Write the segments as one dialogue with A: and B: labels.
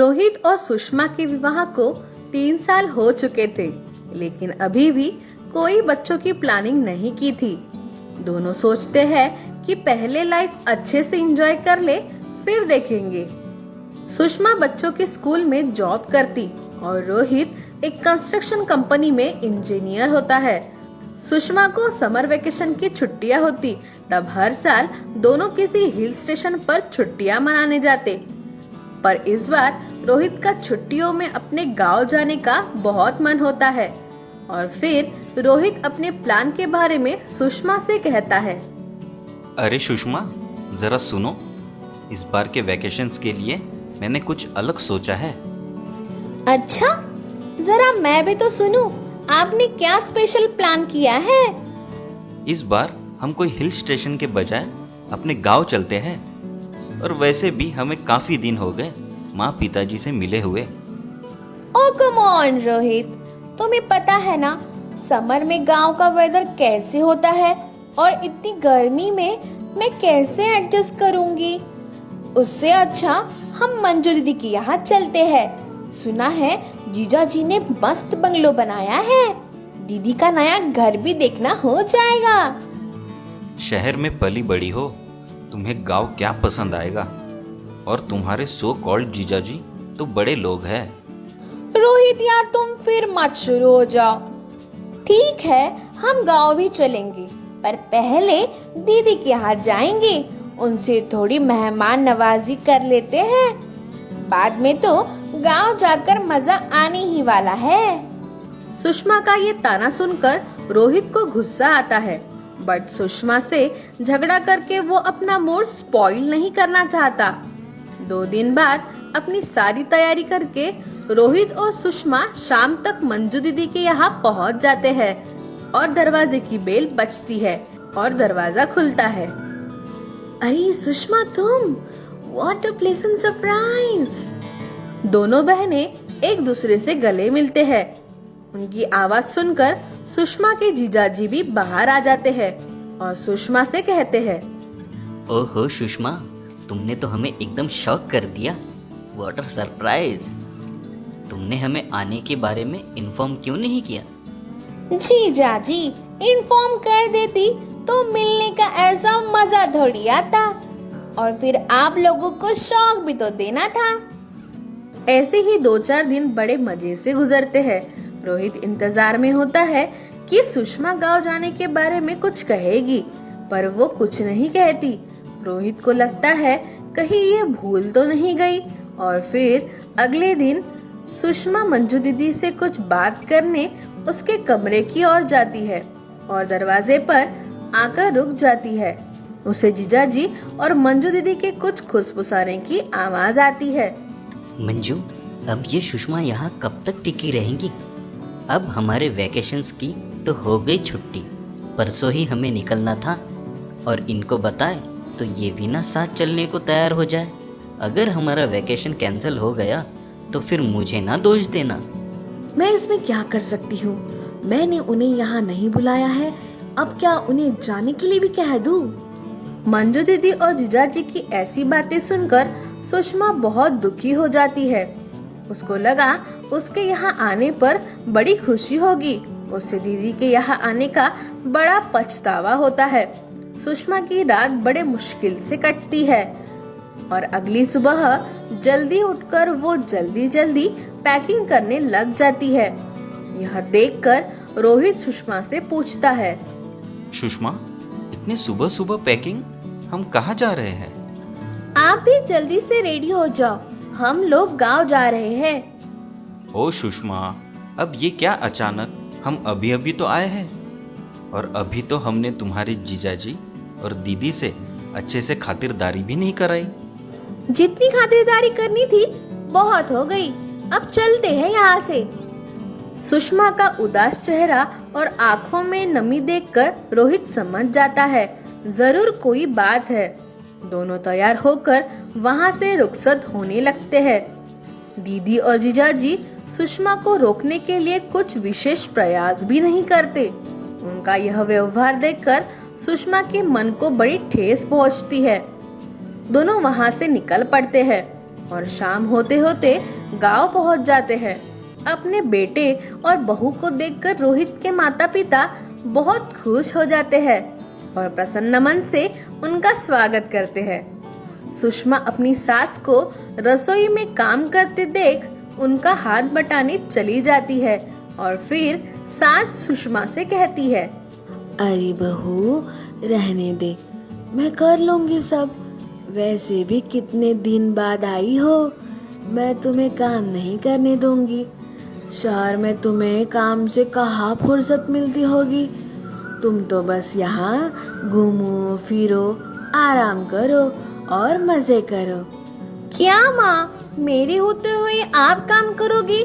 A: रोहित और सुषमा के विवाह को 3 साल हो चुके थे, लेकिन अभी भी कोई बच्चों की प्लानिंग नहीं की थी। दोनों सोचते हैं कि पहले लाइफ अच्छे से एंजॉय कर ले, फिर देखेंगे। सुषमा बच्चों के स्कूल में जॉब करती और रोहित एक कंस्ट्रक्शन कंपनी में इंजीनियर होता है। सुषमा को समर वेकेशन की छुट्टियां होती, तब हर साल दोनों किसी हिल स्टेशन पर छुट्टियां मनाने जाते। पर इस बार रोहित का छुट्टियों में अपने गांव जाने का बहुत मन होता है और फिर रोहित अपने प्लान के बारे में सुषमा से कहता है।
B: अरे सुषमा, जरा सुनो, इस बार के वेकेशंस के लिए मैंने कुछ अलग सोचा है।
C: अच्छा, जरा मैं भी तो सुनूं, आपने क्या स्पेशल प्लान किया है?
B: इस बार हम कोई हिल स्टेशन के बजाय अपने गांव चलते हैं, और वैसे भी हमें काफी दिन हो गए माँ पिताजी से मिले हुए।
C: ओ कम ऑन रोहित, तुम्हें पता है ना समर में गांव का वेदर कैसे होता है, और इतनी गर्मी में मैं कैसे एडजस्ट करूंगी। उससे अच्छा हम मंजू दीदी के यहाँ चलते हैं। सुना है जीजा जी ने मस्त बंगलो बनाया है, दीदी का नया घर भी देखना हो जाएगा।
B: शहर में पली बड़ी हो, तुम्हें गांव क्या पसंद आएगा, और तुम्हारे सो कॉल्ड जीजा जी तो बड़े लोग हैं।
C: रोहित यार, तुम फिर मत शुरू हो जाओ। ठीक है, हम गांव भी चलेंगे, पर पहले दीदी के यहाँ जाएंगे, उनसे थोड़ी मेहमान नवाजी कर लेते हैं। बाद में तो गांव जाकर मजा आने ही वाला है।
A: सुषमा का ये ताना सुनकर रोहित को गुस्सा आता है, बट सुषमा से झगड़ा करके वो अपना मूड स्पॉइल नहीं करना चाहता। 2 दिन बाद अपनी सारी तैयारी करके रोहित और सुषमा शाम तक मंजू दीदी के यहाँ पहुँच जाते हैं और दरवाजे की बेल बजती है और दरवाजा खुलता है।
C: अरे सुषमा, तुम! What a pleasant surprise!
A: दोनों बहनें एक दूसरे से गले मिलते हैं। उनकी आवाज सुनकर सुषमा के जीजाजी भी बाहर आ जाते हैं और सुषमा से कहते हैं,
D: ओहो सुषमा, तुमने तो हमें एकदम शॉक कर दिया। What a surprise! तुमने हमें आने के बारे में इन्फॉर्म क्यों नहीं किया?
C: जीजाजी इन्फॉर्म कर देती तो मिलने का ऐसा मजा थोड़ी आता, और फिर आप लोगों को शौक भी तो देना था।
A: ऐसे ही 2-4 दिन बड़े मजे से गुजरते हैं। रोहित इंतजार में होता है कि सुषमा गांव जाने के बारे में कुछ कहेगी, पर वो कुछ नहीं कहती। रोहित को लगता है कहीं ये भूल तो नहीं गई। और फिर अगले दिन सुषमा मंजू दीदी से कुछ बात करने उसके कमरे की ओर जाती है और दरवाजे पर आकर रुक जाती है। उसे जीजाजी और मंजू दीदी के कुछ खुसफुसाने की आवाज आती है।
D: मंजू, अब ये सुषमा यहाँ कब तक टिकी रहेंगी? अब हमारे वेकेशंस की तो हो गई छुट्टी, परसों ही हमें निकलना था, और इनको बताए तो ये भी ना साथ चलने को तैयार हो जाए। अगर हमारा वेकेशन कैंसिल हो गया तो फिर मुझे ना दोष देना।
C: मैं इसमें क्या कर सकती हूँ? मैंने उन्हें यहाँ नहीं बुलाया है, अब क्या उन्हें जाने के लिए भी कह दूँ?
A: मंजू दीदी और जीजाजी की ऐसी बातें सुनकर सुषमा बहुत दुखी हो जाती है। उसको लगा उसके यहाँ आने पर बड़ी खुशी होगी, उससे दीदी के यहाँ आने का बड़ा पछतावा होता है। सुषमा की रात बड़े मुश्किल से कटती है और अगली सुबह जल्दी उठकर वो जल्दी जल्दी पैकिंग करने लग जाती है। यह देखकर रोहित सुषमा से पूछता है,
B: सुषमा, इतनी सुबह सुबह पैकिंग? हम कहाँ जा रहे हैं?
C: आप भी जल्दी से रेडी हो जाओ, हम लोग गांव जा रहे हैं।
B: ओ सुषमा, अब ये क्या अचानक? हम अभी अभी तो आए हैं, और अभी तो हमने तुम्हारे जीजाजी और दीदी से अच्छे से खातिरदारी भी नहीं कराई।
C: जितनी खातिरदारी करनी थी बहुत हो गई, अब चलते हैं यहाँ से।
A: सुषमा का उदास चेहरा और आंखों में नमी देखकर रोहित समझ जाता है जरूर कोई बात है। दोनों तैयार होकर वहां से रुखसत होने लगते हैं। दीदी और जीजाजी सुषमा को रोकने के लिए कुछ विशेष प्रयास भी नहीं करते। उनका यह व्यवहार देखकर सुषमा के मन को बड़ी ठेस पहुंचती है। दोनों वहां से निकल पड़ते हैं। और शाम होते होते गांव पहुंच जाते हैं। अपने बेटे और बहू को देखकर रोहित के माता पिता बहुत खुश हो जाते हैं और प्रसन्न मन से उनका स्वागत करते हैं। सुषमा अपनी सास को रसोई में काम करते देख उनका हाथ बटाने चली जाती है और फिर सास सुषमा से कहती है,
C: अरे बहू, रहने दे, मैं कर लूंगी सब। वैसे भी कितने दिन बाद आई हो, मैं तुम्हें काम नहीं करने दूंगी। शहर में तुम्हें काम से कहाँ फुर्सत मिलती होगी। तुम तो बस यहाँ घूमो फिरो, आराम करो और मजे करो।
A: क्या माँ, मेरे होते हुए आप काम करोगी?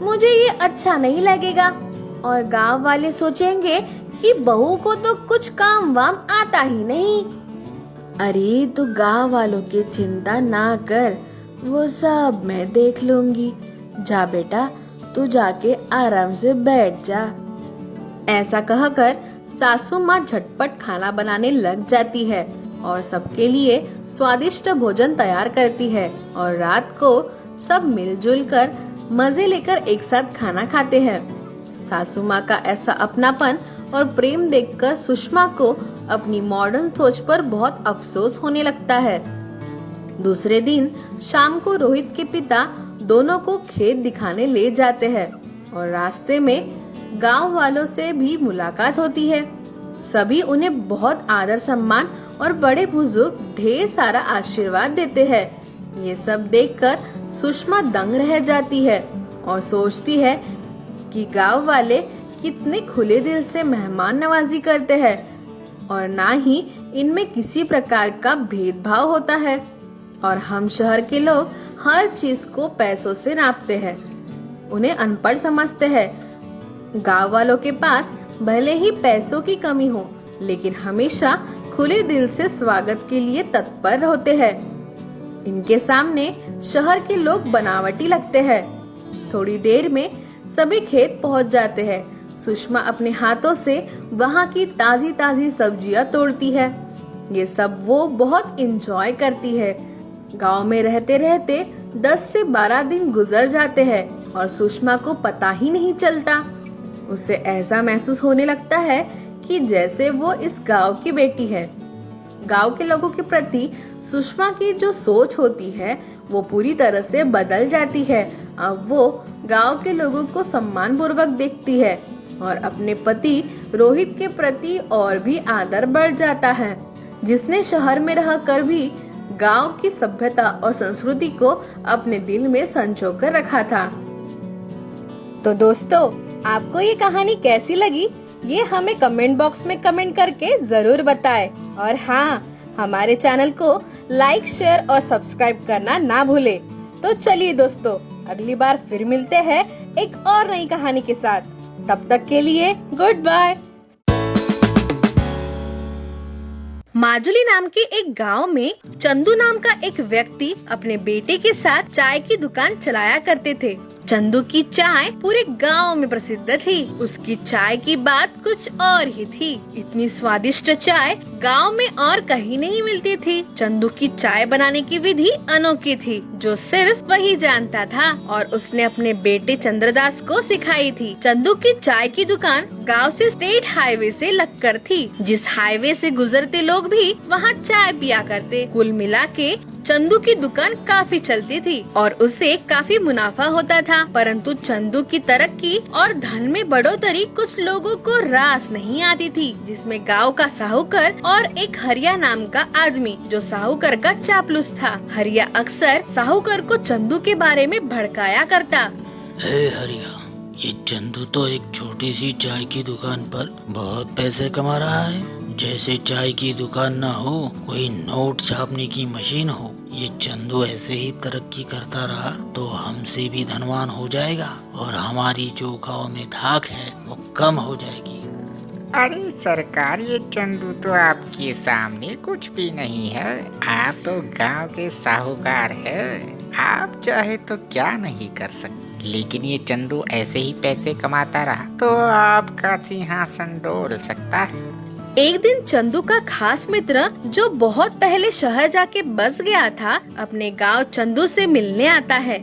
A: मुझे ये अच्छा नहीं लगेगा और गांव वाले सोचेंगे कि बहू को तो कुछ काम वाम आता ही नहीं।
C: अरे तू गांव वालों की चिंता ना कर, वो सब मैं देख लूंगी। जा बेटा, तू जाके आराम से बैठ जा।
A: ऐसा कहकर सासू माँ झटपट खाना बनाने लग जाती है और सबके लिए स्वादिष्ट भोजन तैयार करती है और रात को सब मिलजुल कर मजे लेकर एक साथ खाना खाते हैं। सासू माँ का ऐसा अपनापन और प्रेम देखकर सुषमा को अपनी मॉडर्न सोच पर बहुत अफसोस होने लगता है। दूसरे दिन शाम को रोहित के पिता दोनों को खेत दिखाने ले जाते हैं और रास्ते में गांव वालों से भी मुलाकात होती है। सभी उन्हें बहुत आदर सम्मान और बड़े बुजुर्ग ढेर सारा आशीर्वाद देते हैं। ये सब देखकर सुषमा दंग रह जाती है और सोचती है कि गांव वाले कितने खुले दिल से मेहमान नवाजी करते हैं और ना ही इनमें किसी प्रकार का भेदभाव होता है और हम शहर के लोग हर चीज को पैसों से नापते हैं, उन्हें अनपढ़ समझते हैं। गांव वालों के पास भले ही पैसों की कमी हो, लेकिन हमेशा खुले दिल से स्वागत के लिए तत्पर होते हैं। इनके सामने शहर के लोग बनावटी लगते हैं। थोड़ी देर में सभी खेत पहुंच जाते हैं। सुषमा अपने हाथों से वहां की ताजी ताजी सब्जियां तोड़ती है। ये सब वो बहुत इंजॉय करती है। गांव में रहते रहते 10 से 12 दिन गुजर जाते हैं और सुषमा को पता ही नहीं चलता। उसे ऐसा महसूस होने लगता है कि जैसे वो इस गांव की बेटी है। गांव के लोगों के प्रति सुषमा की जो सोच होती है वो पूरी तरह से बदल जाती है। अब वो गांव के लोगों को सम्मान पूर्वक देखती है और अपने पति रोहित के प्रति और भी आदर बढ़ जाता है, जिसने शहर में रहकर भी गांव की सभ्यता और संस्कृति को अपने दिल में संजो कर रखा था। तो दोस्तों, आपको ये कहानी कैसी लगी ये हमें कमेंट बॉक्स में कमेंट करके जरूर बताएं। और हाँ, हमारे चैनल को लाइक, शेयर और सब्सक्राइब करना ना भूले। तो चलिए दोस्तों, अगली बार फिर मिलते हैं एक और नई कहानी के साथ। तब तक के लिए गुड बाय। माजुली नाम के एक गांव में चंदू नाम का एक व्यक्ति अपने बेटे के साथ चाय की दुकान चलाया करते थे। चंदू की चाय पूरे गांव में प्रसिद्ध थी। उसकी चाय की बात कुछ और ही थी। इतनी स्वादिष्ट चाय गांव में और कहीं नहीं मिलती थी। चंदू की चाय बनाने की विधि अनोखी थी, जो सिर्फ वही जानता था और उसने अपने बेटे चंद्रदास को सिखाई थी। चंदू की चाय की दुकान गांव से स्टेट हाईवे से लगकर थी, जिस हाईवे से गुजरते लोग भी वहाँ चाय पिया करते। कुल मिला के चंदू की दुकान काफी चलती थी और उसे काफी मुनाफा होता था। परंतु चंदू की तरक्की और धन में बढ़ोतरी कुछ लोगों को रास नहीं आती थी, जिसमें गांव का साहूकार और एक हरिया नाम का आदमी, जो साहूकार का चापलूस था। हरिया अक्सर साहूकार को चंदू के बारे में भड़काया करता।
E: हे हरिया, ये चंदू तो एक छोटी सी चाय की दुकान पर बहुत पैसे कमा रहा है। जैसे चाय की दुकान ना हो, कोई नोट छापने की मशीन हो। ये चंदू ऐसे ही तरक्की करता रहा तो हमसे भी धनवान हो जाएगा और हमारी जो गाँव में धाक है वो कम हो जाएगी।
F: अरे सरकार, ये चंदू तो आपके सामने कुछ भी नहीं है। आप तो गांव के साहूकार हैं। आप चाहे तो क्या नहीं कर सकते, लेकिन ये चंदू ऐसे ही पैसे कमाता रहा तो आपका सिंहासन डोल सकता है।
A: एक दिन चंदू का खास मित्र जो बहुत पहले शहर जाके बस गया था, अपने गांव चंदू से मिलने आता है।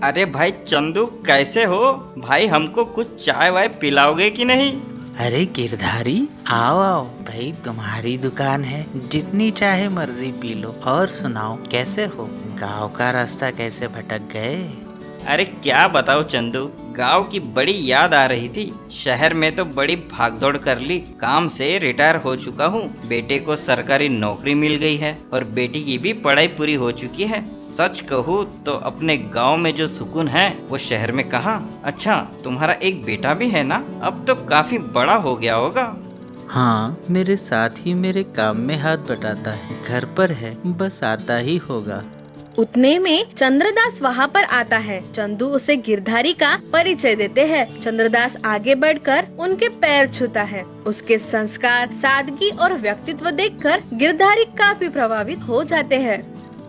G: अरे भाई चंदू, कैसे हो भाई? हमको कुछ चाय वाय पिलाओगे कि नहीं?
E: अरे गिरधारी, आओ आओ भाई, तुम्हारी दुकान है, जितनी चाहे मर्जी पी लो। और सुनाओ, कैसे हो? गांव का रास्ता कैसे भटक गए?
G: अरे क्या बताओ चंदू, गांव की बड़ी याद आ रही थी। शहर में तो बड़ी भागदौड़ कर ली। काम से रिटायर हो चुका हूँ, बेटे को सरकारी नौकरी मिल गई है और बेटी की भी पढ़ाई पूरी हो चुकी है। सच कहूँ तो अपने गांव में जो सुकून है वो शहर में कहाँ। अच्छा, तुम्हारा एक बेटा भी है ना? अब तो काफी बड़ा हो गया होगा।
E: हाँ, मेरे साथ ही मेरे काम में हाथ बटाता है। घर पर है, बस आता ही होगा।
A: उतने में चंद्रदास वहाँ पर आता है। चंदू उसे गिरधारी का परिचय देते हैं। चंद्रदास आगे बढ़कर उनके पैर छूता है। उसके संस्कार, सादगी और व्यक्तित्व देखकर गिरधारी काफी प्रभावित हो जाते हैं।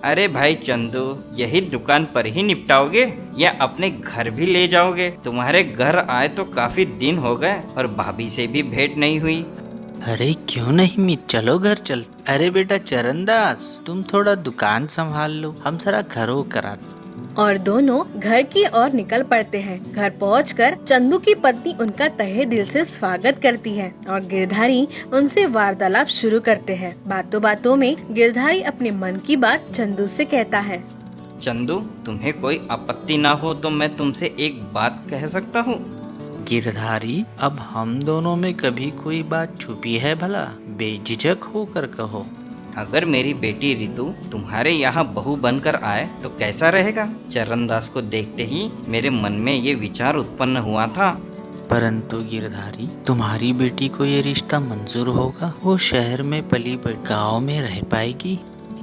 G: अरे भाई चंदू, यही दुकान पर ही निपटाओगे या अपने घर भी ले जाओगे? तुम्हारे घर आए तो काफी दिन हो गए और भाभी से भी भेंट नहीं हुई।
E: अरे क्यों नहीं मीत, चलो घर चल। अरे बेटा चरणदास, तुम थोड़ा दुकान संभाल लो, हम जरा घर होकर आते।
A: और दोनों घर की ओर निकल पड़ते हैं। घर पहुंचकर चंदू की पत्नी उनका तहे दिल से स्वागत करती है और गिरधारी उनसे वार्तालाप शुरू करते हैं। बातों बातों में गिरधारी अपने मन की बात चंदू से कहता है।
G: चंदू, तुम्हें कोई आपत्ति ना हो तो मैं तुमसे एक बात कह सकता हूँ?
E: गिरधारी, अब हम दोनों में कभी कोई बात छुपी है भला? बेझिझक होकर कहो।
G: अगर मेरी बेटी रितु तुम्हारे यहाँ बहू बनकर आए तो कैसा रहेगा? चरणदास को देखते ही मेरे मन में ये विचार उत्पन्न हुआ था।
E: परंतु गिरधारी, तुम्हारी बेटी को ये रिश्ता मंजूर होगा? वो शहर में पली बढ़ी गाँव में रह पाएगी?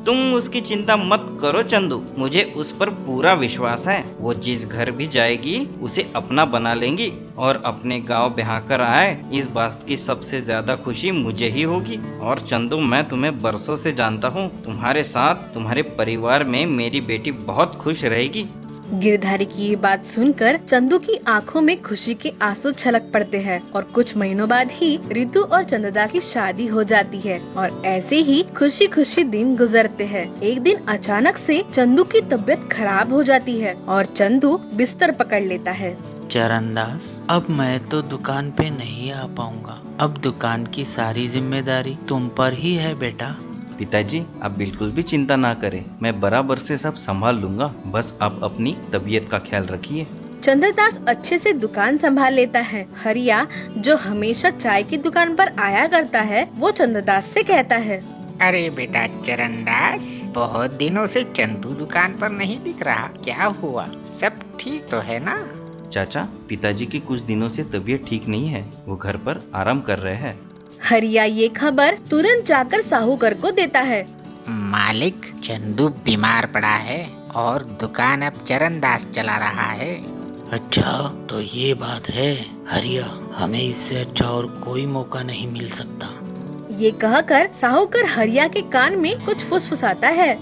G: तुम उसकी चिंता मत करो चंदू, मुझे उस पर पूरा विश्वास है। वो जिस घर भी जाएगी उसे अपना बना लेंगी और अपने गांव ब्याह कर आए, इस बात की सबसे ज्यादा खुशी मुझे ही होगी। और चंदू, मैं तुम्हें बरसों से जानता हूँ, तुम्हारे साथ तुम्हारे परिवार में मेरी बेटी बहुत खुश रहेगी।
A: गिरधारी की ये बात सुनकर चंदू की आंखों में खुशी के आंसू छलक पड़ते हैं और कुछ महीनों बाद ही रितु और चंद्रदास की शादी हो जाती है और ऐसे ही खुशी खुशी दिन गुजरते हैं। एक दिन अचानक से चंदू की तबीयत खराब हो जाती है और चंदू बिस्तर पकड़ लेता है।
E: चरणदास, अब मैं तो दुकान पे नहीं आ पाऊंगा। अब दुकान की सारी जिम्मेदारी तुम पर ही है बेटा।
B: पिताजी, आप बिल्कुल भी चिंता ना करें, मैं बराबर से सब संभाल लूंगा। बस आप अपनी तबीयत का ख्याल रखिए।
A: चंद्रदास अच्छे से दुकान संभाल लेता है। हरिया, जो हमेशा चाय की दुकान पर आया करता है, वो चंद्रदास से कहता है।
F: अरे बेटा चरणदास, बहुत दिनों से चंदू दुकान पर नहीं दिख रहा, क्या हुआ? सब ठीक तो है ना?
B: चाचा, पिताजी की कुछ दिनों से तबीयत ठीक नहीं है, वो घर पर आराम कर रहे हैं।
A: हरिया ये खबर तुरंत जाकर साहूकर को देता है।
F: मालिक, चंदू बीमार पड़ा है और दुकान अब चरणदास चला रहा है।
E: अच्छा, तो ये बात है। हरिया, हमें इससे अच्छा और कोई मौका नहीं मिल सकता।
A: ये कहकर साहूकर हरिया के कान में कुछ फुसफुसाता है।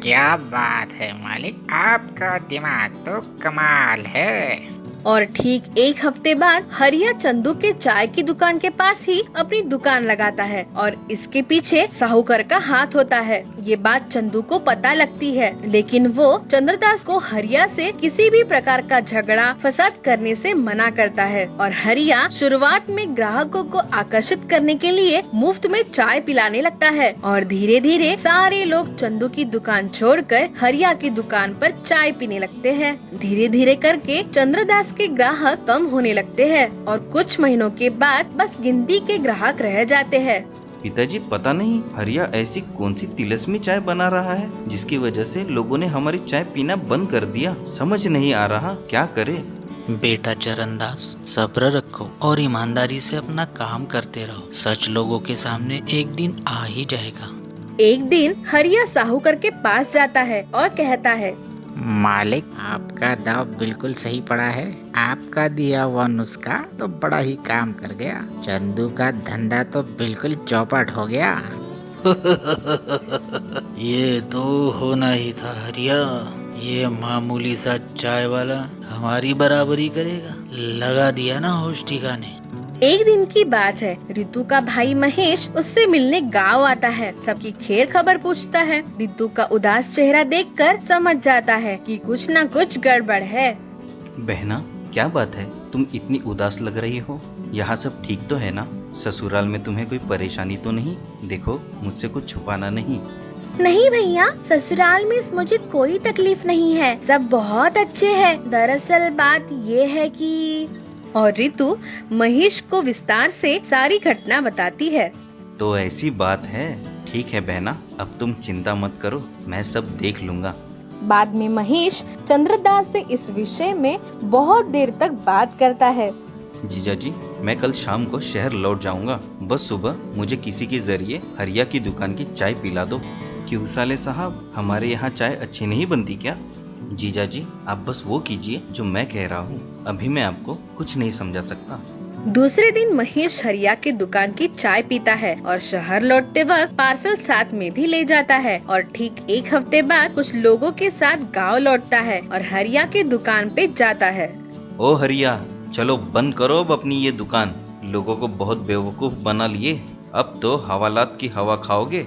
F: क्या बात है मालिक, आपका दिमाग तो कमाल है।
A: और ठीक एक हफ्ते बाद हरिया चंदू के चाय की दुकान के पास ही अपनी दुकान लगाता है और इसके पीछे साहूकर का हाथ होता है। ये बात चंदू को पता लगती है, लेकिन वो चंद्रदास को हरिया से किसी भी प्रकार का झगड़ा फसाद करने से मना करता है और हरिया शुरुआत में ग्राहकों को आकर्षित करने के लिए मुफ्त में चाय पिलाने लगता है और धीरे धीरे सारे लोग चंदू की दुकान छोड़कर हरिया की दुकान पर चाय पीने लगते हैं। धीरे धीरे करके चंद्रदास के ग्राहक कम होने लगते हैं और कुछ महीनों के बाद बस गिनती के ग्राहक रह जाते हैं।
B: पिताजी, पता नहीं हरिया ऐसी कौन सी तिलस्मी चाय बना रहा है जिसकी वजह से लोगों ने हमारी चाय पीना बंद कर दिया। समझ नहीं आ रहा क्या करे।
E: बेटा चरणदास, सब्र रखो और ईमानदारी से अपना काम करते रहो। सच लोगों के सामने एक दिन आ ही जाएगा।
A: एक दिन हरिया साहूकर के पास जाता है और कहता है।
F: मालिक, आपका दाव बिल्कुल सही पड़ा है। आपका दिया हुआ नुस्खा तो बड़ा ही काम कर गया। चंदू का धंधा तो बिल्कुल चौपट हो गया।
E: ये तो होना ही था हरिया। ये मामूली सा चाय वाला हमारी बराबरी करेगा। लगा दिया ना होश ठिकाने।
A: एक दिन की बात है, रितु का भाई महेश उससे मिलने गांव आता है। सबकी खैर खबर पूछता है। रितु का उदास चेहरा देखकर समझ जाता है कि कुछ न कुछ गड़बड़ है।
B: बहना, क्या बात है? तुम इतनी उदास लग रही हो। यहाँ सब ठीक तो है ना? ससुराल में तुम्हें कोई परेशानी तो नहीं? देखो, मुझसे कुछ छुपाना नहीं।
C: नहीं भैया, ससुराल में मुझे कोई तकलीफ नहीं है, सब बहुत अच्छे हैं। दरअसल बात ये है कि
A: और रितु महेश को विस्तार से सारी घटना बताती है।
B: तो ऐसी बात है। ठीक है बहना, अब तुम चिंता मत करो, मैं सब देख लूंगा।
A: बाद में महेश चंद्रदास से इस विषय में बहुत देर तक बात करता है।
B: जीजा जी, मैं कल शाम को शहर लौट जाऊंगा। बस सुबह मुझे किसी के जरिए हरिया की दुकान की चाय पिला दो। क्यों साले साहब, हमारे यहाँ चाय अच्छी नहीं बनती क्या? जीजा जी, आप बस वो कीजिए जो मैं कह रहा हूँ। अभी मैं आपको कुछ नहीं समझा सकता।
A: दूसरे दिन महेश हरिया की दुकान की चाय पीता है और शहर लौटते वक्त पार्सल साथ में भी ले जाता है। और ठीक एक हफ्ते बाद कुछ लोगों के साथ गांव लौटता है और हरिया की दुकान पे जाता है।
B: ओ हरिया, चलो बंद करो अब अपनी ये दुकान। लोगों को बहुत बेवकूफ बना लिए। अब तो हवालात की हवा खाओगे।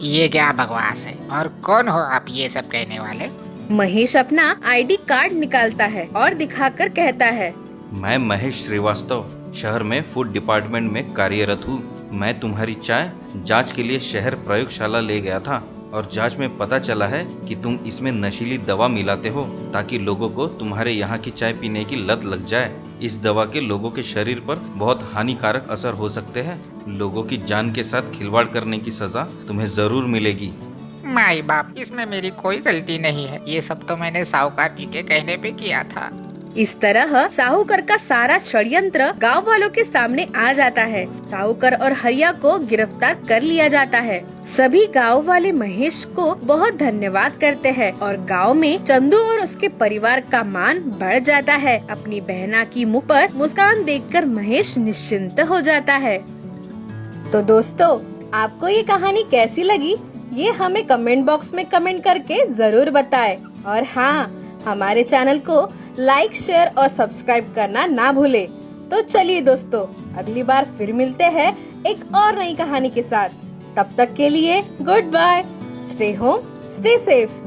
F: ये क्या बकवास है? और कौन हो आप ये सब कहने वाले?
A: महेश अपना आईडी कार्ड निकालता है और दिखाकर कहता है,
B: मैं महेश श्रीवास्तव शहर में फूड डिपार्टमेंट में कार्यरत हूँ। मैं तुम्हारी चाय जांच के लिए शहर प्रयोगशाला ले गया था और जांच में पता चला है कि तुम इसमें नशीली दवा मिलाते हो ताकि लोगों को तुम्हारे यहाँ की चाय पीने की लत लग जाए। इस दवा के लोगों के शरीर पर बहुत हानिकारक असर हो सकते हैं। लोगों की जान के साथ खिलवाड़ करने की सजा तुम्हें जरूर मिलेगी।
F: माई बाप, इसमें मेरी कोई गलती नहीं है। ये सब तो मैंने साहूकार जी के कहने पे किया था।
A: इस तरह साहूकर का सारा षड्यंत्र गांव वालों के सामने आ जाता है। साहूकर और हरिया को गिरफ्तार कर लिया जाता है। सभी गांव वाले महेश को बहुत धन्यवाद करते हैं और गांव में चंदू और उसके परिवार का मान बढ़ जाता है। अपनी बहना की मुंह पर मुस्कान देखकर महेश निश्चिंत हो जाता है। तो दोस्तों, आपको ये कहानी कैसी लगी, ये हमें कमेंट बॉक्स में कमेंट करके जरूर बताएं। और हाँ, हमारे चैनल को लाइक, शेयर और सब्सक्राइब करना ना भूले। तो चलिए दोस्तों, अगली बार फिर मिलते हैं एक और नई कहानी के साथ। तब तक के लिए good bye. Stay home, stay safe.